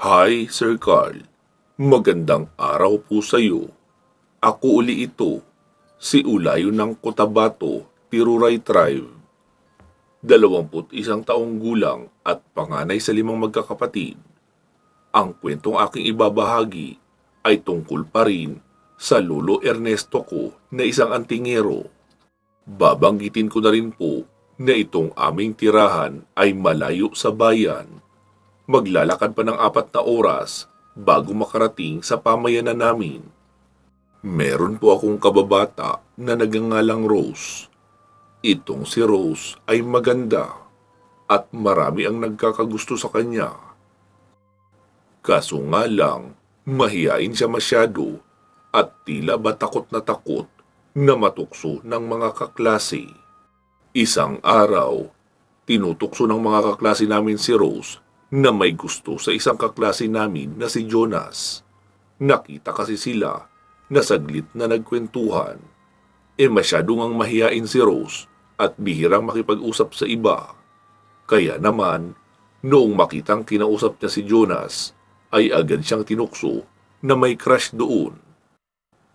Hi, Sir Carl. Magandang araw po sa iyo. Ako uli ito, si Ulayo ng Cotabato, Tiruray Tribe. 21 taong gulang at panganay sa 5 magkakapatid. Ang kwentong aking ibabahagi ay tungkol pa rin sa lolo Ernesto ko na isang antingero. Babanggitin ko na rin po na itong aming tirahan ay malayo sa bayan. Maglalakad pa ng 4 na oras bago makarating sa pamayanan namin. Meron po akong kababata na nagngangalang Rose. Itong si Rose ay maganda at marami ang nagkakagusto sa kanya. Kaso nga lang, mahiyain siya masyado at tila ba takot na matukso ng mga kaklase. Isang araw, tinutukso ng mga kaklase namin si Rose na may gusto sa isang kaklase namin na si Jonas. Nakita kasi sila na saglit na nagkwentuhan. Masyado ngang mahiyain si Rose at bihirang makipag-usap sa iba. Kaya naman, noong makitang kinausap niya si Jonas, ay agad siyang tinukso na may crush doon.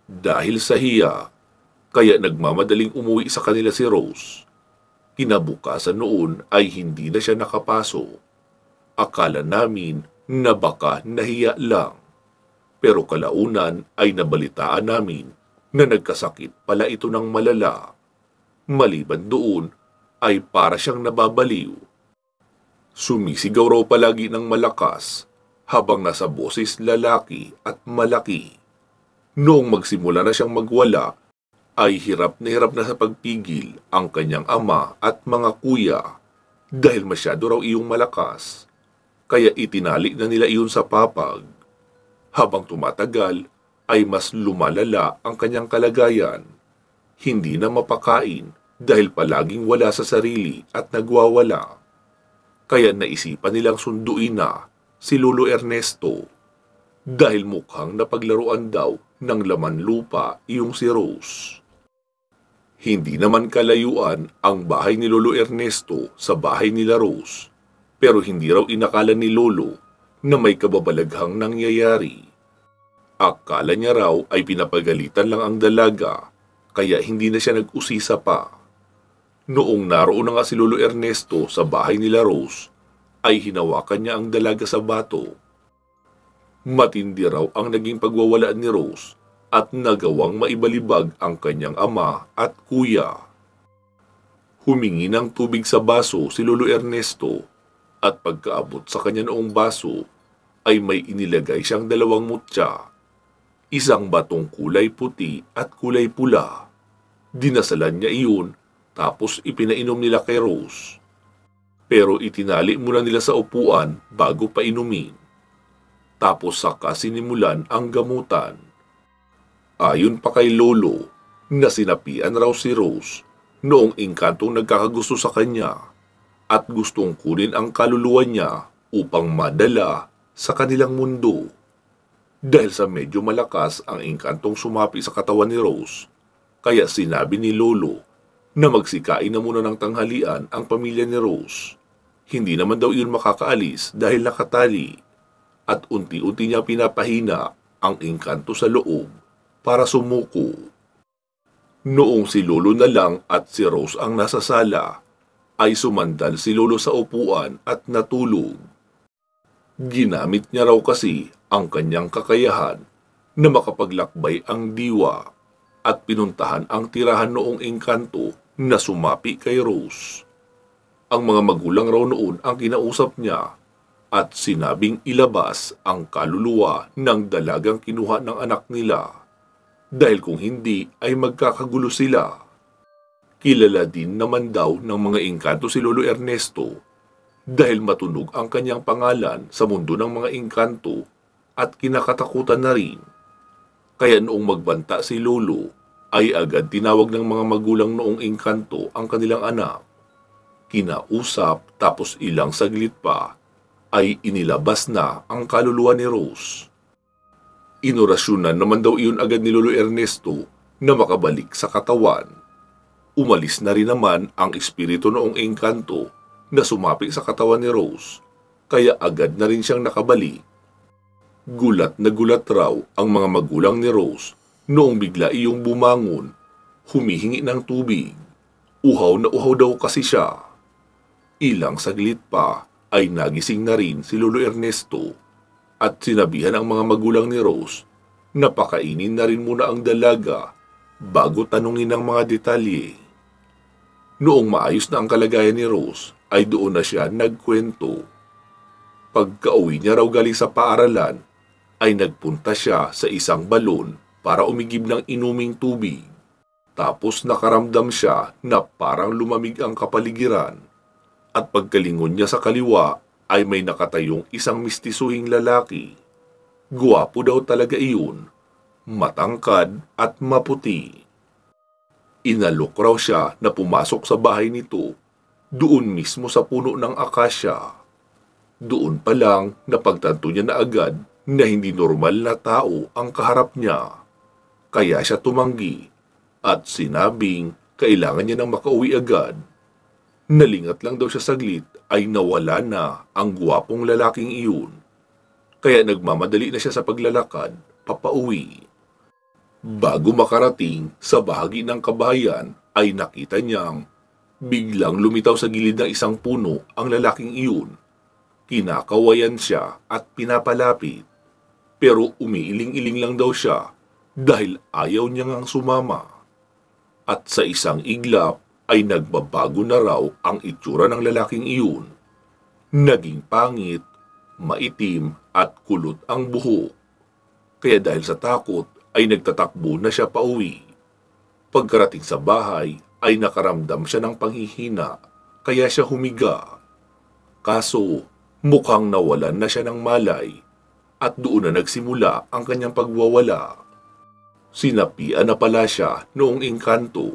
Dahil sa hiya, kaya nagmamadaling umuwi sa kanila si Rose. Kinabukasan noon ay hindi na siya nakapasok. Akala namin na baka nahiya lang. Pero kalaunan ay nabalitaan namin na nagkasakit pala ito ng malala. Maliban doon ay para siyang nababaliw. Sumisigaw raw palagi ng malakas habang nasa boses lalaki at malaki. Noong magsimula na siyang magwala, ay hirap na sa pagpigil ang kanyang ama at mga kuya dahil masyado raw iyong malakas. Kaya itinali na nila iyon sa papag. Habang tumatagal, ay mas lumalala ang kanyang kalagayan. Hindi na mapakain dahil palaging wala sa sarili at nagwawala. Kaya naisipan nilang sunduin na si Lolo Ernesto. Dahil mukhang napaglaruan daw ng laman lupa iyong si Rose. Hindi naman kalayuan ang bahay ni Lolo Ernesto sa bahay nila Rose. Pero hindi raw inakala ni Lolo na may kababalaghang nangyayari. Akala niya raw ay pinapagalitan lang ang dalaga, kaya hindi na siya nag-usisa pa. Noong naroon na nga si Lolo Ernesto sa bahay nila Rose, ay hinawakan niya ang dalaga sa bato. Matindi raw ang naging pagwawalaan ni Rose at nagawang maibalibag ang kanyang ama at kuya. Humingi ng tubig sa baso si Lolo Ernesto. At pagkaabot sa kanya noong baso, ay may inilagay siyang 2 mutya. Isang batong kulay puti at kulay pula. Dinasalan niya iyon, tapos ipinainom nila kay Rose. Pero itinali muna nila sa upuan bago painumin. Tapos saka sinimulan ang gamutan. Ayon pa kay Lolo, na sinapian raw si Rose noong engkantong nagkakagusto sa kanya. At gustong kunin ang kaluluwa niya upang madala sa kanilang mundo. Dahil sa medyo malakas ang engkantong sumapi sa katawan ni Rose, kaya sinabi ni Lolo na magsikain na muna ng tanghalian ang pamilya ni Rose. Hindi naman daw iyon makakaalis dahil nakatali, at unti-unti niya pinapahina ang engkanto sa loob para sumuko. Noong si Lolo na lang at si Rose ang nasa sala, ay sumandal si Lolo sa upuan at natulog. Ginamit niya raw kasi ang kanyang kakayahan na makapaglakbay ang diwa at pinuntahan ang tirahan noong engkanto na sumapi kay Rose. Ang mga magulang raw noon ang kinausap niya at sinabing ilabas ang kaluluwa ng dalagang kinuha ng anak nila dahil kung hindi ay magkakagulo sila. Kilala din naman daw ng mga engkanto si Lolo Ernesto dahil matunog ang kanyang pangalan sa mundo ng mga engkanto at kinakatakutan na rin. Kaya noong magbanta si Lolo, ay agad tinawag ng mga magulang noong engkanto ang kanilang anak. Kinausap tapos ilang saglit pa ay inilabas na ang kaluluwa ni Rose. Inorasyonan naman daw iyon agad ni Lolo Ernesto na makabalik sa katawan. Umalis na rin naman ang espiritu noong engkanto na sumapi sa katawan ni Rose, kaya agad na rin siyang nakabalik Gulat na gulat raw ang mga magulang ni Rose noong bigla iyong bumangon, humihingi ng tubig. Uhaw na uhaw daw kasi siya. Ilang saglit pa ay nagising na rin si Lolo Ernesto at sinabihan ang mga magulang ni Rose na pakainin na rin muna ang dalaga bago tanungin ang mga detalye. Noong maayos na ang kalagayan ni Rose ay doon na siya nagkwento. Pagka-uwi niya raw galing sa paaralan ay nagpunta siya sa isang balon para umigib ng inuming tubig. Tapos nakaramdam siya na parang lumamig ang kapaligiran at pagkalingon niya sa kaliwa ay may nakatayong isang mistisuhing lalaki. Guwapo daw talaga iyon, matangkad at maputi. Inalok raw siya na pumasok sa bahay nito, doon mismo sa puno ng akasya. Doon pa lang napagtanto niya na agad na hindi normal na tao ang kaharap niya. Kaya siya tumanggi at sinabing kailangan niya nang makauwi agad. Nalingat lang daw siya saglit ay nawala na ang gwapong lalaking iyon. Kaya nagmamadali na siya sa paglalakad papauwi. Bago makarating sa bahagi ng kabahayan ay nakita niyang biglang lumitaw sa gilid ng isang puno ang lalaking iyon. Kinakawayan siya at pinapalapit. Pero umiiling-iling lang daw siya dahil ayaw niya ngang sumama. At sa isang iglap ay nagbabago na raw ang itsura ng lalaking iyon. Naging pangit, maitim at kulot ang buhok. Kaya dahil sa takot ay nagtatakbo na siya pauwi. Pagkarating sa bahay ay nakaramdam siya ng panghihina kaya siya humiga. Kaso mukhang nawalan na siya ng malay at doon na nagsimula ang kanyang pagwawala. Sinapian na pala siya noong engkanto.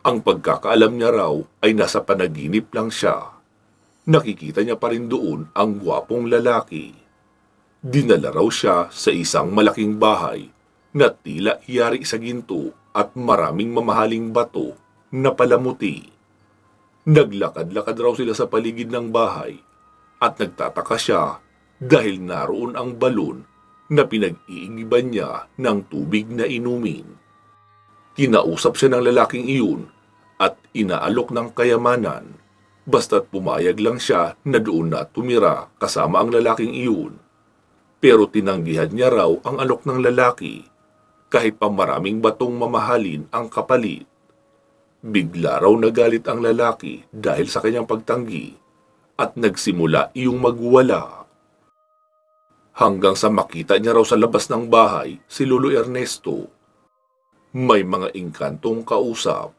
Ang pagkakaalam niya raw ay nasa panaginip lang siya. Nakikita niya pa rin doon ang gwapong lalaki. Dinala raw siya sa isang malaking bahay na tila iyari sa ginto at maraming mamahaling bato na palamuti. Naglakad-lakad raw sila sa paligid ng bahay at nagtataka siya dahil naroon ang balon na pinag-iigiban niya ng tubig na inumin. Kinausap siya ng lalaking iyon at inaalok ng kayamanan basta't pumayag lang siya na doon na tumira kasama ang lalaking iyon. Pero tinanggihan niya raw ang alok ng lalaki kahit pa maraming batong mamahalin ang kapalit. Bigla raw nagalit ang lalaki dahil sa kanyang pagtanggi at nagsimula iyong magwala. Hanggang sa makita niya raw sa labas ng bahay si Lolo Ernesto. May mga engkantong kausap.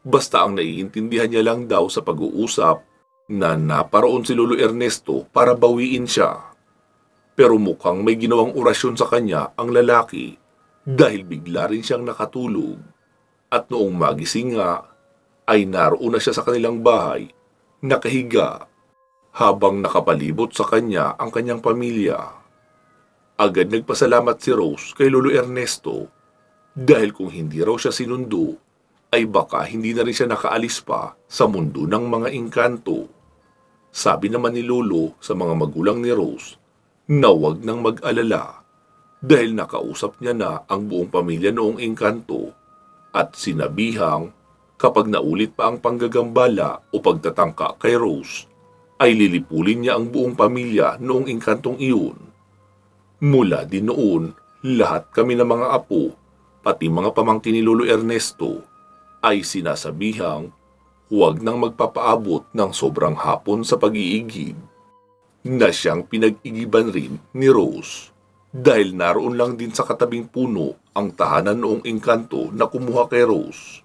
Basta ang naiintindihan niya lang daw sa pag-uusap na naparoon si Lolo Ernesto para bawiin siya. Pero mukhang may ginawang orasyon sa kanya ang lalaki dahil bigla rin siyang nakatulog. At noong magising nga, ay naroon na siya sa kanilang bahay, nakahiga, habang nakapalibot sa kanya ang kanyang pamilya. Agad nagpasalamat si Rose kay Lolo Ernesto dahil kung hindi raw siya sinundo, ay baka hindi na rin siya nakaalis pa sa mundo ng mga engkanto. Sabi naman ni Lolo sa mga magulang ni Rose na huwag nang mag-alala dahil nakausap niya na ang buong pamilya noong engkanto at sinabihang kapag naulit pa ang panggagambala o pagtatangka kay Rose, ay lilipulin niya ang buong pamilya noong engkantong iyon. Mula din noon, lahat kami ng mga apo, pati mga pamangkin ni Lolo Ernesto, ay sinasabihang huwag nang magpapaabot ng sobrang hapon sa pag-iigib, na siyang pinag-igiban rin ni Rose. Dahil naroon lang din sa katabing puno ang tahanan noong engkanto na kumuha kay Rose.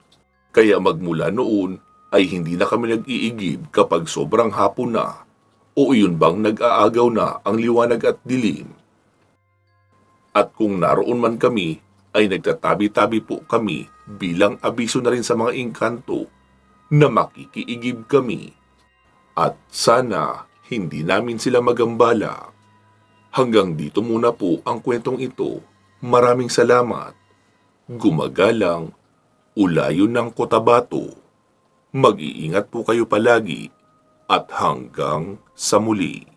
Kaya magmula noon ay hindi na kami nag-iigib kapag sobrang hapon na o iyon bang nag-aagaw na ang liwanag at dilim. At kung naroon man kami ay nagtatabi-tabi po kami bilang abiso na rin sa mga engkanto na makikiigib kami. At sana hindi namin sila magambala. Hanggang dito muna po ang kwentong ito. Maraming salamat. Gumagalang, Ulayon ng Cotabato. Mag-iingat po kayo palagi at hanggang sa muli.